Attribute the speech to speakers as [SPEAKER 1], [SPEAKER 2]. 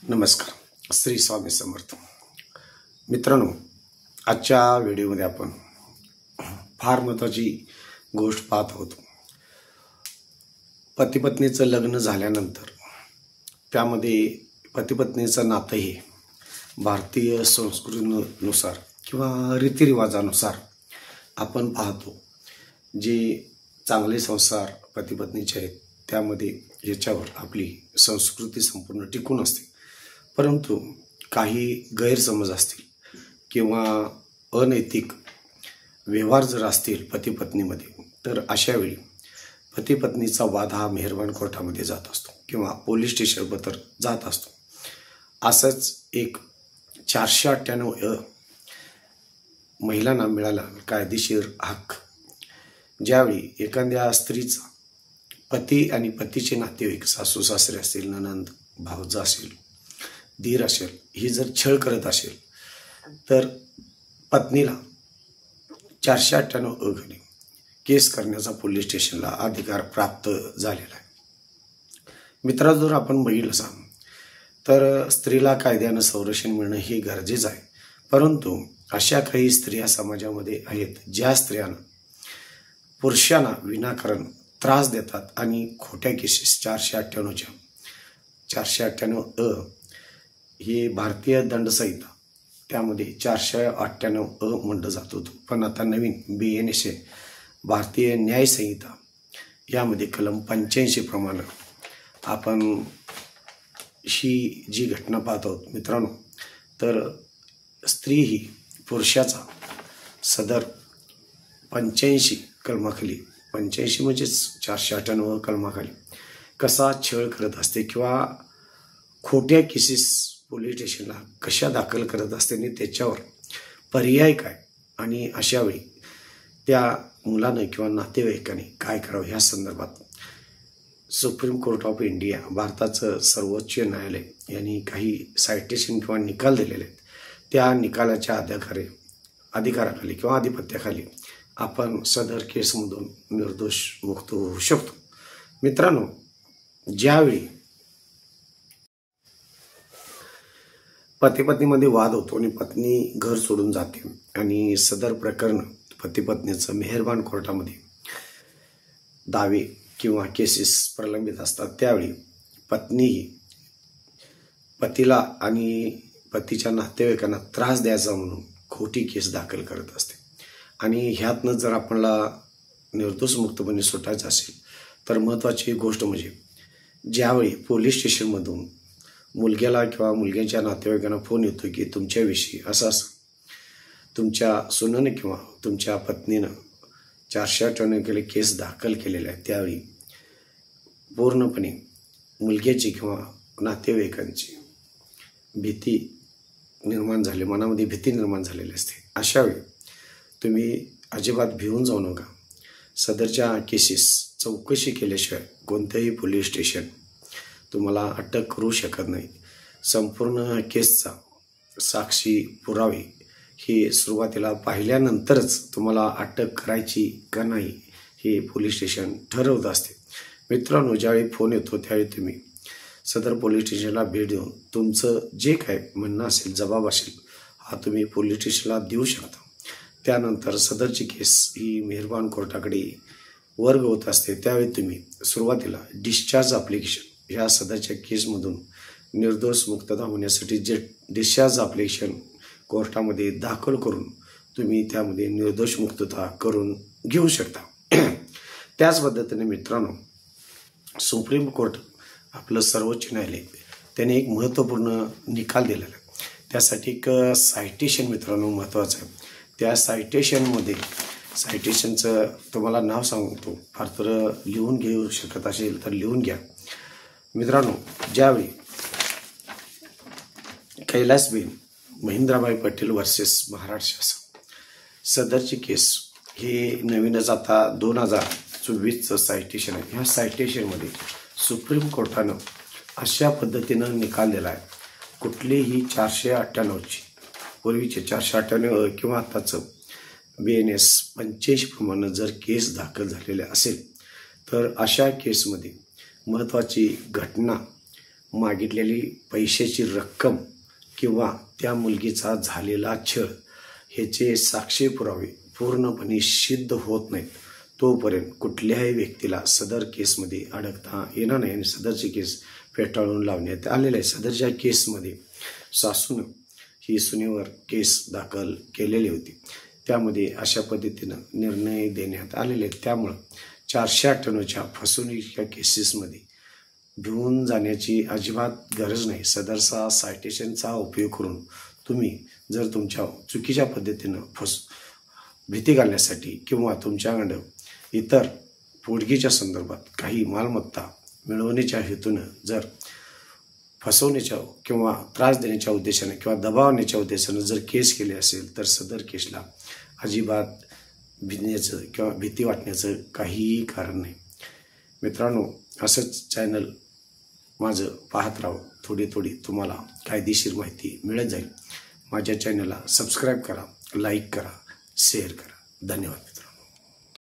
[SPEAKER 1] नमस्कार. श्री स्वामी समर्थ. मित्रांनो, आजच्या व्हिडिओमध्ये आपण फार महत्त्वाची गोष्ट पाहत आहोत. पती पत्नीचं लग्न झाल्यानंतर त्यामध्ये पती पत्नीचं नातं हे भारतीय संस्कृतीनुसार किंवा रीतिरिवाजानुसार आपण पाहतो. जे चांगले संसार पती पत्नीचे आहेत त्यामध्ये याच्यावर आपली संस्कृती संपूर्ण टिकून असते. परंतु काही गैरसमज असतील किंवा अनैतिक व्यवहार जर असतील पती पत्नीमध्ये, तर अशावेळी पती पत्नीचा वाद हा मेहरबान कोर्टामध्ये जात असतो किंवा पोलीस स्टेशनबद्दल जात असतो. असंच एक 498 महिलांना मिळाला कायदेशीर हक्क. ज्यावेळी एखाद्या स्त्रीचा पती आणि पतीचे नातेवाईक, सासू सासरे असतील, नणंद भावजा असेल, दीर असेल, ही जर छळ करत असेल तर पत्नीला 498 खाली केस करण्याचा पोलीस स्टेशनला अधिकार प्राप्त झालेला आहे. मित्रांनो, जर आपण बघितलं असाल तर स्त्रीला कायद्यानं संरक्षण मिळणं हे गरजेचं आहे. परंतु अशा काही स्त्रिया समाजामध्ये आहेत ज्या स्त्रियांना पुरुषांना विनाकारण त्रास देतात आणि खोट्या केसेस 498च्या 498 ही भारतीय दंडसंहिता, त्यामध्ये 498 म्हटलं जात होतं. पण आता नवीन BNS भारतीय न्यायसंहिता यामध्ये कलम 85 प्रमाणे आपण ही जी घटना पाहत आहोत. मित्रांनो, तर स्त्री ही पुरुषाचा सदर 85 कलमाखाली, 85 म्हणजेच 498 कलमाखाली कसा छळ करत असते किंवा खोट्या केसेस पोलीस स्टेशनला कशा दाखल करत असते आणि त्याच्यावर पर्याय काय, आणि अशावेळी त्या मुलानं किंवा नातेवाईकाने काय करावं ह्या संदर्भात सुप्रीम कोर्ट ऑफ इंडिया, भारताचं सर्वोच्च न्यायालय यांनी काही सायटेशन किंवा निकाल दिलेले आहेत. त्या निकालाच्या अधिकाराखाली किंवा आधिपत्याखाली आपण सदर केसमधून निर्दोष मुक्त होऊ शकतो. मित्रांनो, ज्यावेळी पती पत्नीमध्ये वाद होतो आणि पत्नी घर सोडून जाते आणि सदर प्रकरण पती पत्नीचं मेहरबान कोर्टामध्ये दावे किंवा केसेस प्रलंबित असतात, त्यावेळी पत्नीही पतीला आणि पतीच्या नातेवाईकांना त्रास द्यायचा म्हणून खोटी केस दाखल करत असते. आणि ह्यातनं जर आपल्याला निर्दोष मुक्तपणे सुटायचं असेल तर महत्त्वाची गोष्ट म्हणजे ज्यावेळी पोलीस स्टेशनमधून मुलग्याला किंवा मुलग्याच्या नातेवाईकांना फोन येतो की तुमच्याविषयी असं तुमच्या सुनेनं किंवा तुमच्या पत्नीनं 498 केस दाखल केलेला आहे, त्यावेळी पूर्णपणे मुलग्याची किंवा नातेवाईकांची मनामध्ये भीती निर्माण झालेली असते. अशावेळी तुम्ही अजिबात भिवून जाऊ नका. सदरच्या केसेस चौकशी केल्याशिवाय कोणत्याही पोलीस स्टेशन तुम्हाला अटक करू शकत नाही. संपूर्ण केसचा साक्षी पुरावे हे सुरुवातीला पाहिल्यानंतरच तुम्हाला अटक करायची का नाही हे पोलीस स्टेशन ठरवत असते. मित्रांनो, ज्यावेळी फोन येतो त्यावेळी तुम्ही सदर पोलीस स्टेशनला भेट देऊन तुमचं जे काय म्हणणं असेल, जबाब असेल, हा तुम्ही पोलीस स्टेशनला देऊ शकता. त्यानंतर सदरची केस ही मेहरबान कोर्टाकडे वर्ग होत असते. त्यावेळी तुम्ही सुरुवातीला डिस्चार्ज ॲप्लिकेशन ह्या सदरच्या केसमधून निर्दोष मुक्तता होण्यासाठी जे डिस्चार्ज ॲप्लिकेशन कोर्टामध्ये दाखल करून तुम्ही त्यामध्ये निर्दोष मुक्तता करून घेऊ शकता. त्याच पद्धतीने मित्रांनो, सुप्रीम कोर्ट आपलं सर्वोच्च न्यायालय त्याने एक महत्त्वपूर्ण निकाल दिलेला आहे. त्यासाठी एक सायटेशन मित्रांनो महत्त्वाचं आहे. त्या सायटेशनचं तुम्हाला नाव सांगतो, फार तर लिहून घेऊ शकत असेल तर लिहून घ्या. मित्रांनो, ज्यावेळी कैलासबेन महेंद्रभाई पटेल वर्सेस महाराष्ट्र शासन सदरची केस हे नवीनच आता 2024चं सायटेशन आहे. ह्या सायटेशनमध्ये सुप्रीम कोर्टानं अशा पद्धतीनं निकाल दिला आहे, कुठलीही 498ची पूर्वीचे 498 किंवा आताचं BNS 85 प्रमाणे जर केस दाखल झालेले असेल तर अशा केसमध्ये महत्त्वाची घटना मागितलेली पैशाची रक्कम किंवा त्या मुलगीचा झालेला छळ ह्याचे साक्षी पुरावे पूर्णपणे सिद्ध होत नाहीत तोपर्यंत कुठल्याही व्यक्तीला सदर केसमध्ये अडकता येणार नाही आणि सदरची केस फेटाळून लावण्यात आलेली आहे. सदरच्या केसमध्ये सासूनं ही सुनेवर केस दाखल केलेली होती. त्यामध्ये अशा पद्धतीनं निर्णय देण्यात आलेले आहेत. त्यामुळं 498च्या फसवणुकीच्या केसेसमध्ये भिवून जाण्याची अजिबात गरज नाही. सदरचा सायटेशनचा उपयोग करून तुम्ही जर तुमच्या चुकीच्या पद्धतीनं भीती घालण्यासाठी किंवा तुमच्याकडं इतर पोटगीच्या संदर्भात काही मालमत्ता मिळवण्याच्या हेतूनं जर फसवण्याच्या किंवा त्रास देण्याच्या उद्देशाने किंवा दबावण्याच्या उद्देशानं जर केस केली असेल तर सदर केसला अजिबात भिण्याचं किंवा भीती वाटण्याचं काहीही कारण नाही. मित्रांनो, असंच चॅनल माझं पाहत राहा. थोडी तुम्हाला कायदेशीर माहिती मिळत जाईल. माझ्या चॅनलला सबस्क्राईब करा, लाईक करा, शेअर करा. धन्यवाद.